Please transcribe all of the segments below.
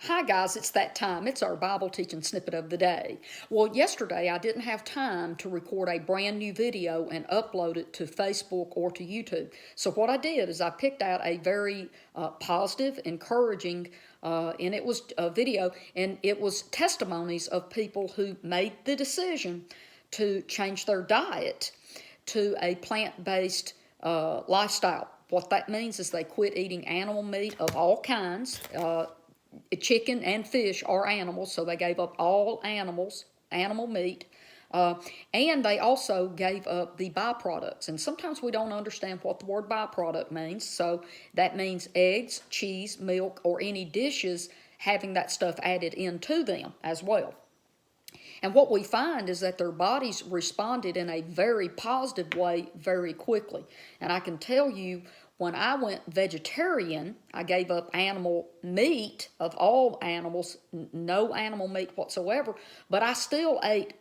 Hi guys, it's that time. It's our Bible teaching snippet of the day. Well, yesterday I didn't have time to record a brand new video and upload it to Facebook or to YouTube. So what I did is I picked out a very positive, encouraging, and it was a video, and it was testimonies of people who made the decision to change their diet to a plant-based lifestyle. What that means is they quit eating animal meat of all kinds. Chicken and fish are animals, so they gave up all animal meat, and they also gave up the byproducts. And sometimes we don't understand what the word byproduct means, so that means eggs, cheese, milk, or any dishes having that stuff added into them as well. And what we find is that their bodies responded in a very positive way very quickly. And I can tell you, when I went vegetarian, I gave up animal meat of all animals, no animal meat whatsoever, but I still ate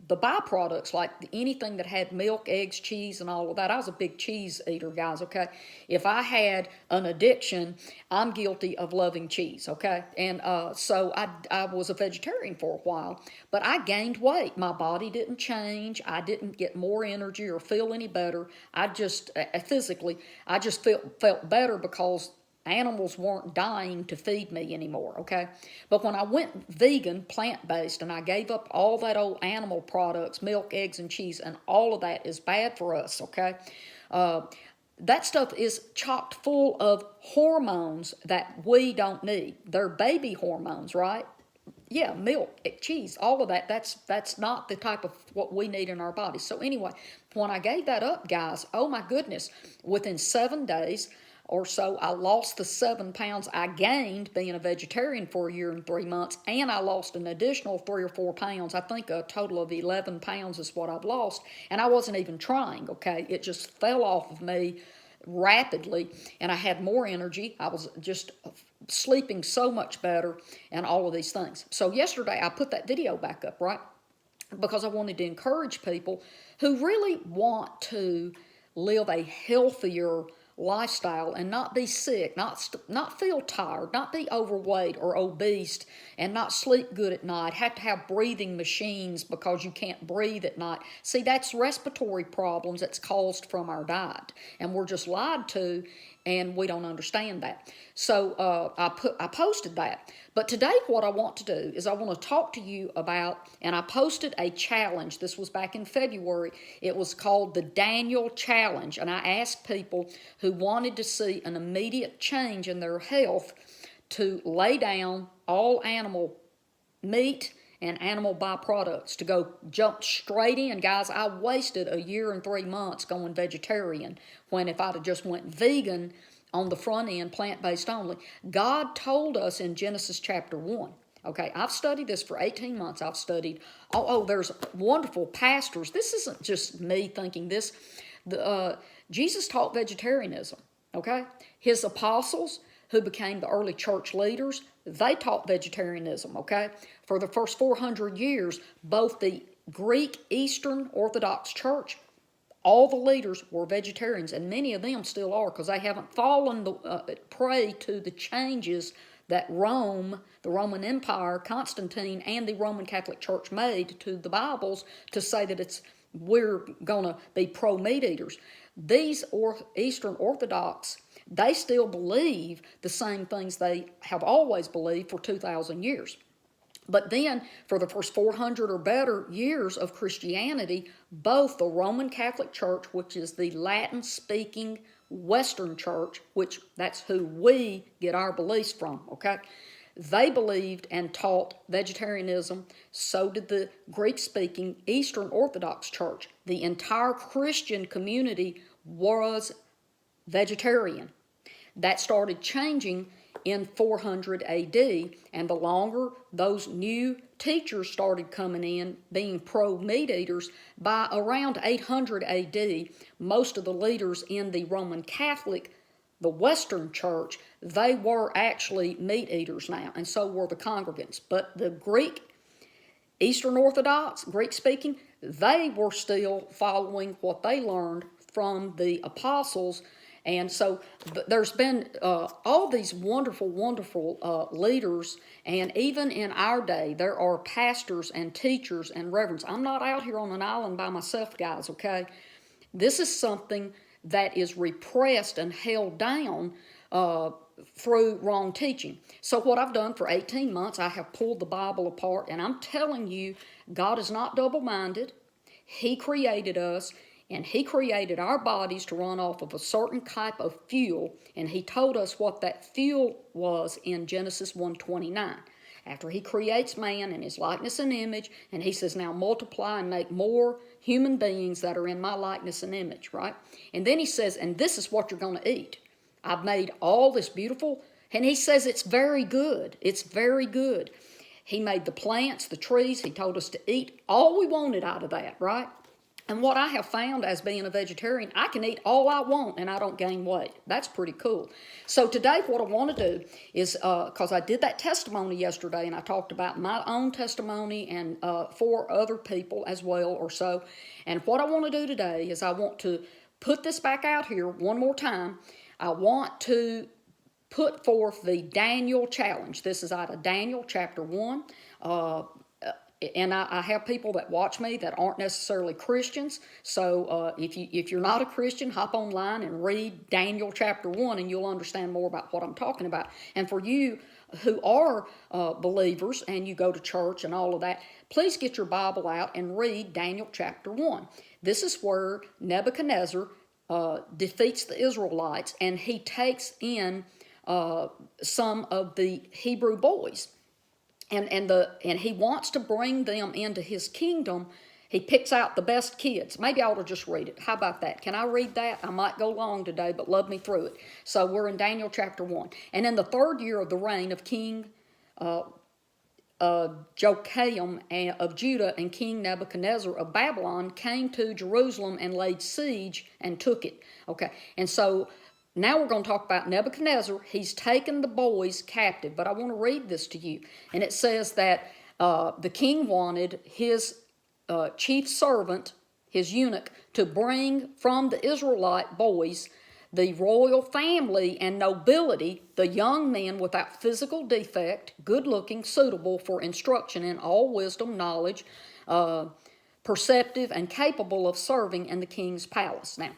the byproducts, like anything that had milk, eggs, cheese, and all of that. I was a big cheese eater, guys, okay? If I had an addiction, I'm guilty of loving cheese, okay? And so I was a vegetarian for a while, but I gained weight. My body didn't change. I didn't get more energy or feel any better. I just, physically, I just felt better because animals weren't dying to feed me anymore, okay? But when I went vegan, plant-based, and I gave up all that old animal products, milk, eggs, and cheese, and all of that is bad for us, okay? That stuff is chock full of hormones that we don't need. They're baby hormones, right? Yeah, milk, cheese, all of that. That's not the type of what we need in our bodies. So anyway, when I gave that up, guys, oh my goodness, within 7 days or so, I lost the 7 pounds I gained being a vegetarian for a year and 3 months, and I lost an additional 3 or 4 pounds. I think a total of 11 pounds is what I've lost, and I wasn't even trying, okay? It just fell off of me rapidly, and I had more energy. I was just sleeping so much better and all of these things. So yesterday I put that video back up, right? Because I wanted to encourage people who really want to live a healthier lifestyle and not be sick, not feel tired, not be overweight or obese, and not sleep good at night, have to have breathing machines because you can't breathe at night. See, that's respiratory problems that's caused from our diet, and we're just lied to, and we don't understand that. So I posted that. But today what I want to do is I want to talk to you about, and I posted a challenge. This was back in February. It was called the Daniel Challenge, and I asked people who wanted to see an immediate change in their health to lay down all animal meat and animal byproducts, to go jump straight in. Guys, I wasted a year and 3 months going vegetarian, when if I'd have just went vegan on the front end, plant-based only. God told us in Genesis chapter 1. Okay, I've studied this for 18 months. I've studied, there's wonderful pastors. This isn't just me thinking this. Jesus taught vegetarianism, okay? His apostles, who became the early church leaders, they taught vegetarianism, okay? For the first 400 years, both the Greek Eastern Orthodox Church, all the leaders were vegetarians, and many of them still are, because they haven't fallen prey to the changes that Rome, the Roman Empire, Constantine, and the Roman Catholic Church made to the Bibles to say that we're going to be pro-meat eaters. These Eastern Orthodox, they still believe the same things they have always believed for 2,000 years. But then, for the first 400 or better years of Christianity, both the Roman Catholic Church, which is the Latin-speaking Western Church, which that's who we get our beliefs from, okay? They believed and taught vegetarianism. So did the Greek-speaking Eastern Orthodox Church. The entire Christian community was vegetarian. That started changing in 400 AD, and the longer those new teachers started coming in, being pro-meat eaters, by around 800 AD, most of the leaders in the Roman Catholic, the Western Church, they were actually meat eaters now, and so were the congregants. But the Greek, Eastern Orthodox, Greek-speaking, they were still following what they learned from the apostles And so there's been all these wonderful, wonderful leaders, and even in our day, there are pastors and teachers and reverends. I'm not out here on an island by myself, guys, okay? This is something that is repressed and held down through wrong teaching. So what I've done for 18 months, I have pulled the Bible apart, and I'm telling you, God is not double-minded. He created us, and He created our bodies to run off of a certain type of fuel, and He told us what that fuel was in Genesis 1:29. After He creates man in His likeness and image, and He says, now multiply and make more human beings that are in my likeness and image, right? And then He says, and this is what you're going to eat. I've made all this beautiful, and He says it's very good. It's very good. He made the plants, the trees. He told us to eat all we wanted out of that, right? And what I have found as being a vegetarian, I can eat all I want and I don't gain weight. That's pretty cool. So today what I want to do is, because I did that testimony yesterday and I talked about my own testimony and 4 other people as well or so. And what I want to do today is I want to put this back out here one more time. I want to put forth the Daniel challenge. This is out of Daniel chapter 1. And I have people that watch me that aren't necessarily Christians. So if you're not a Christian, hop online and read Daniel chapter 1 and you'll understand more about what I'm talking about. And for you who are believers and you go to church and all of that, please get your Bible out and read Daniel chapter 1. This is where Nebuchadnezzar defeats the Israelites, and he takes in some of the Hebrew boys. And he wants to bring them into his kingdom. He picks out the best kids. Maybe I ought to just read it. How about that? Can I read that? I might go long today, but love me through it. So we're in Daniel chapter 1. And in the 3rd year of the reign of King Joachim of Judah and King Nebuchadnezzar of Babylon came to Jerusalem and laid siege and took it. Okay, and so now we're going to talk about Nebuchadnezzar. He's taken the boys captive, but I want to read this to you. And it says that the king wanted his chief servant, his eunuch, to bring from the Israelite boys the royal family and nobility, the young men without physical defect, good-looking, suitable for instruction in all wisdom, knowledge, perceptive, and capable of serving in the king's palace. Now,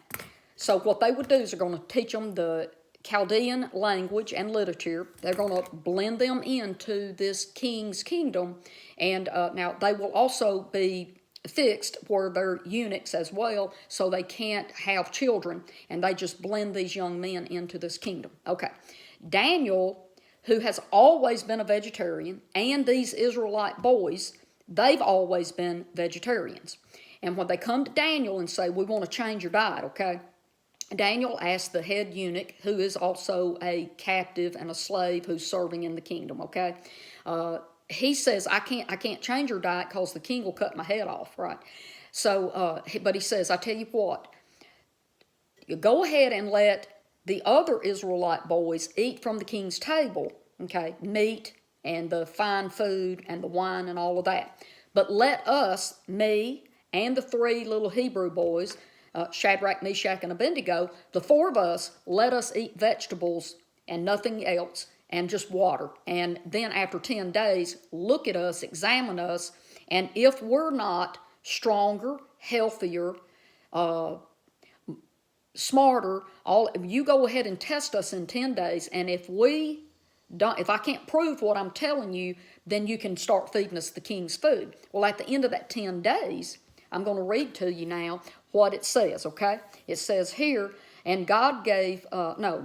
so what they would do is they're going to teach them the Chaldean language and literature. They're going to blend them into this king's kingdom. And now they will also be fixed where they're eunuchs as well, so they can't have children. And they just blend these young men into this kingdom. Okay. Daniel, who has always been a vegetarian, and these Israelite boys, they've always been vegetarians. And when they come to Daniel and say, we want to change your diet, okay? Daniel asked the head eunuch, who is also a captive and a slave who's serving in the kingdom, okay? He says, I can't change your diet because the king will cut my head off, right? So, but he says, I tell you what, you go ahead and let the other Israelite boys eat from the king's table, okay, meat and the fine food and the wine and all of that. But let us, me and the 3 little Hebrew boys, Shadrach, Meshach, and Abednego, the 4 of us, let us eat vegetables and nothing else and just water. And then after 10 days, look at us, examine us, and if we're not stronger, healthier, smarter, you go ahead and test us in 10 days, and if I can't prove what I'm telling you, then you can start feeding us the king's food. Well, at the end of that 10 days, I'm going to read to you now what it says, okay? It says here, and God gave,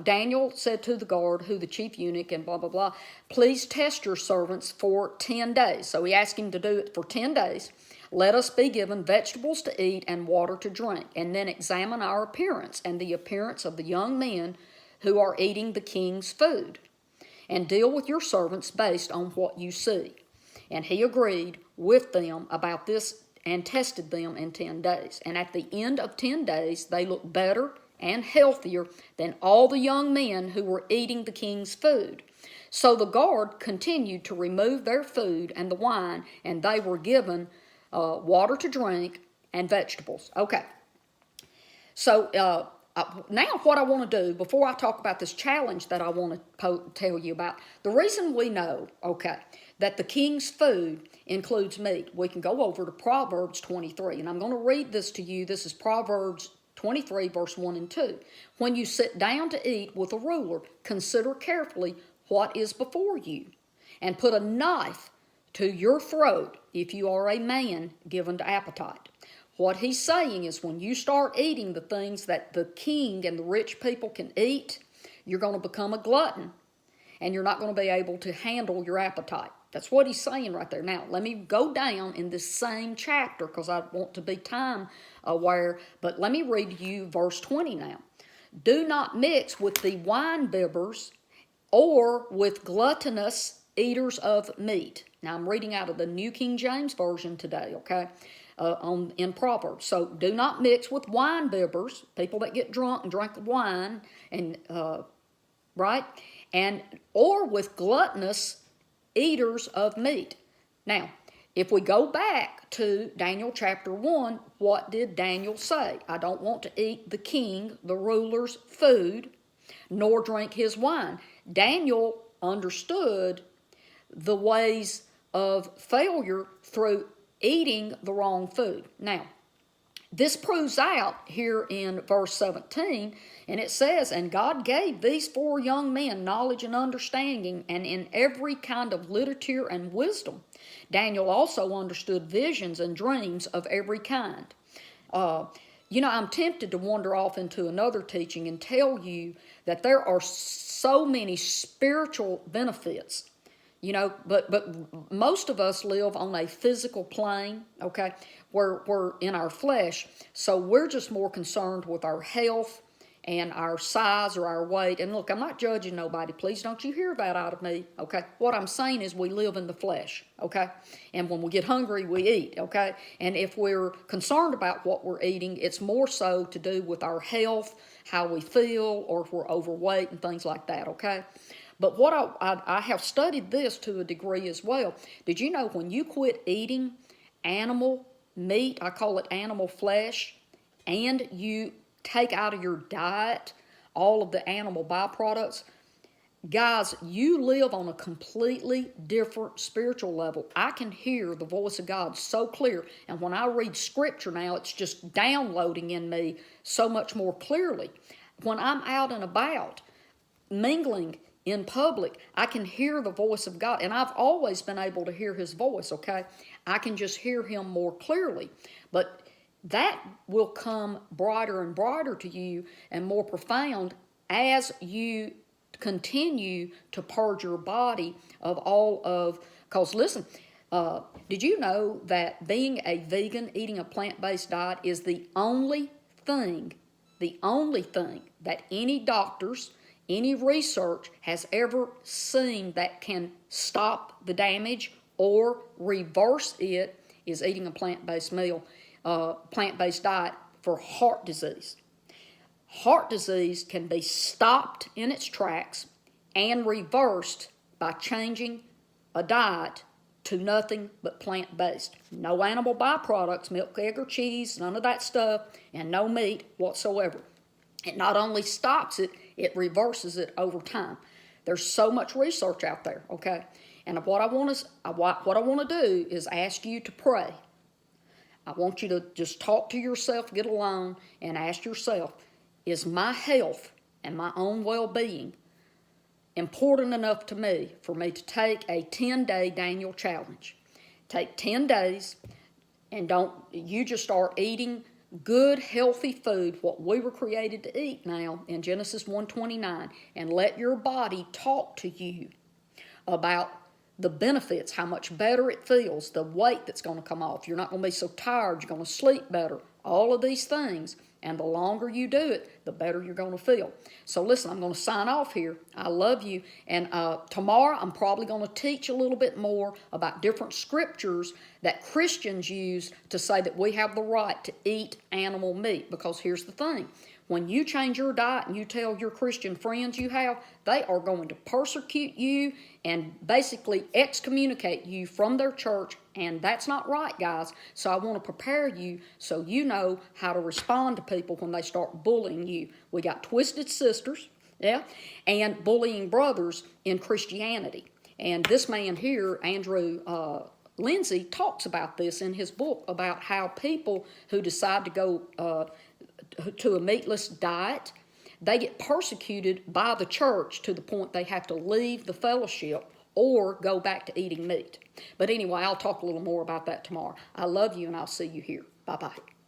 Daniel said to the guard, who the chief eunuch and blah, blah, blah, please test your servants for 10 days. So he asked him to do it for 10 days. Let us be given vegetables to eat and water to drink, and then examine our appearance and the appearance of the young men who are eating the king's food, and deal with your servants based on what you see. And he agreed with them about this and tested them in 10 days. And at the end of 10 days, they looked better and healthier than all the young men who were eating the king's food. So the guard continued to remove their food and the wine, and they were given water to drink and vegetables. Okay. So now what I want to do, before I talk about this challenge that I want to tell you about, the reason we know, okay, that the king's food includes meat, we can go over to Proverbs 23, and I'm going to read this to you. This is Proverbs 23, verse 1 and 2. When you sit down to eat with a ruler, consider carefully what is before you, and put a knife to your throat if you are a man given to appetite. What he's saying is when you start eating the things that the king and the rich people can eat, you're going to become a glutton, and you're not going to be able to handle your appetite. That's what he's saying right there. Now, let me go down in this same chapter because I want to be time aware, but let me read you verse 20 now. Do not mix with the wine bibbers or with gluttonous eaters of meat. Now, I'm reading out of the New King James Version today, okay, in Proverbs. So, do not mix with wine bibbers, people that get drunk and drink wine, and right, and or with gluttonous eaters of meat. Now, if we go back to Daniel chapter 1, what did Daniel say? I don't want to eat the king, the ruler's food, nor drink his wine. Daniel understood the ways of failure through eating the wrong food. Now, this proves out here in verse 17, and it says, and God gave these 4 young men knowledge and understanding, and in every kind of literature and wisdom. Daniel also understood visions and dreams of every kind. I'm tempted to wander off into another teaching and tell you that there are so many spiritual benefits. But most of us live on a physical plane, okay? We're in our flesh, so we're just more concerned with our health and our size or our weight. And look, I'm not judging nobody. Please don't you hear that out of me, okay? What I'm saying is we live in the flesh, okay? And when we get hungry, we eat, okay? And if we're concerned about what we're eating, it's more so to do with our health, how we feel, or if we're overweight and things like that, okay? But what I have studied this to a degree as well. Did you know when you quit eating animal meat, I call it animal flesh, and you take out of your diet all of the animal byproducts, guys, you live on a completely different spiritual level. I can hear the voice of God so clear, and when I read scripture now, it's just downloading in me so much more clearly. When I'm out and about, mingling in public, I can hear the voice of God, and I've always been able to hear his voice, okay? I can just hear him more clearly, but that will come brighter and brighter to you and more profound as you continue to purge your body of all of, because listen, did you know that being a vegan, eating a plant-based diet is the only thing that any doctors, any research has ever seen that can stop the damage or reverse it is eating a plant-based meal, plant-based diet for heart disease. Heart disease can be stopped in its tracks and reversed by changing a diet to nothing but plant-based. No animal byproducts, milk, egg, or cheese, none of that stuff, and no meat whatsoever. It not only stops it, it reverses it over time. There's so much research out there, okay? And what I want to do is ask you to pray. I want you to just talk to yourself, get alone, and ask yourself, is my health and my own well-being important enough to me for me to take a 10-day Daniel challenge? Take 10 days and you just start eating good, healthy food, what we were created to eat now in Genesis 1:29, and let your body talk to you about the benefits, how much better it feels, the weight that's going to come off. You're not going to be so tired. You're going to sleep better. All of these things. And the longer you do it, the better you're going to feel. So listen, I'm going to sign off here. I love you. And tomorrow I'm probably going to teach a little bit more about different scriptures that Christians use to say that we have the right to eat animal meat. Because here's the thing. when you change your diet and you tell your Christian friends you have, they are going to persecute you and basically excommunicate you from their church, and that's not right, guys. So I want to prepare you so you know how to respond to people when they start bullying you. We got twisted sisters, yeah, and bullying brothers in Christianity. And this man here, Andrew Lindsay, talks about this in his book about how people who decide to go to a meatless diet, they get persecuted by the church to the point they have to leave the fellowship or go back to eating meat. But anyway, I'll talk a little more about that tomorrow. I love you, and I'll see you here. Bye-bye.